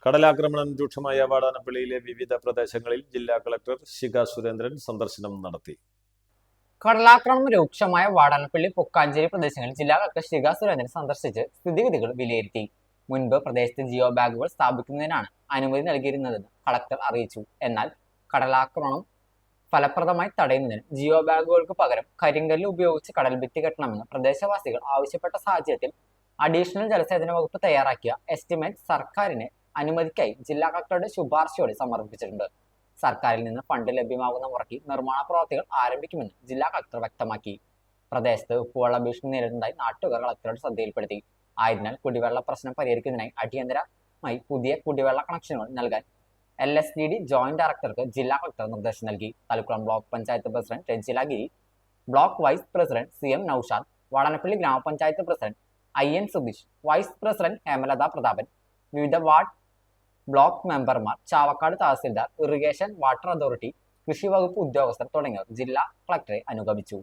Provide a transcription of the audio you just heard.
കടലാക്രമണം രൂക്ഷമായ വാടാനപ്പള്ളിയിലെ വിവിധ പ്രദേശങ്ങളിൽ ജില്ലാ കളക്ടർ ശിഖ സുരേന്ദ്രൻ സന്ദർശനം നടത്തി. കടലാക്രമണം രൂക്ഷമായ വാടാനപ്പള്ളി, പൊക്കാഞ്ചേരി പ്രദേശങ്ങളിൽ ജില്ലാ കളക്ടർ ശിഖ സുരേന്ദ്രൻ സന്ദർശിച്ച് സ്ഥിതിഗതികൾ വിലയിരുത്തി. മുൻപ് പ്രദേശത്ത് ജിയോ ബാഗുകൾ സ്ഥാപിക്കുന്നതിനാണ് അനുമതി നൽകിയിരുന്നതെന്ന് കളക്ടർ അറിയിച്ചു. എന്നാൽ കടലാക്രമണം ഫലപ്രദമായി തടയുന്നതിന് ജിയോ ബാഗുകൾക്ക് പകരം കരിങ്കല്ല് ഉപയോഗിച്ച് കടൽഭിത്തി കെട്ടണമെന്ന് പ്രദേശവാസികൾ ആവശ്യപ്പെട്ട സാഹചര്യത്തിൽ അഡീഷണൽ ജലസേചന വകുപ്പ് തയ്യാറാക്കിയ എസ്റ്റിമേറ്റ് സർക്കാരിന് അനുമതിക്കായി ജില്ലാ കളക്ടറുടെ ശുപാർശയോടെ സമർപ്പിച്ചിട്ടുണ്ട്. സർക്കാരിൽ നിന്ന് ഫണ്ട് ലഭ്യമാകുന്ന മുറയ്ക്ക് നിർമ്മാണ പ്രവർത്തികൾ ആരംഭിക്കുമെന്ന് ജില്ലാ കളക്ടർ വ്യക്തമാക്കി. പ്രദേശത്ത് ഉപ്പുവെള്ള ഭീഷണി നേരിടുന്നതായി നാട്ടുകാർ കളക്ടറുടെ ശ്രദ്ധയിൽപ്പെടുത്തി. ആയതിനാൽ കുടിവെള്ള പ്രശ്നം പരിഹരിക്കുന്നതിനായി അടിയന്തരമായി പുതിയ കുടിവെള്ള കണക്ഷനുകൾ നൽകാൻ LSDD ജോയിന്റ് ഡയറക്ടർക്ക് ജില്ലാ കളക്ടർ നിർദ്ദേശം നൽകി. Thalikulam block panchayat president Ranjila Giri, block vice president CM Naushad, Vadanappally grama panchayat president IN Subeesh, vice president Hemalatha Prathapan, വിവിധ വാർഡ് ബ്ലോക്ക് മെമ്പർമാർ, Chavakkad tahsildar, irrigation water authority, കൃഷി വകുപ്പ് ഉദ്യോഗസ്ഥർ തുടങ്ങിയവർ ജില്ലാ കളക്ടറെ അനുഗമിച്ചു.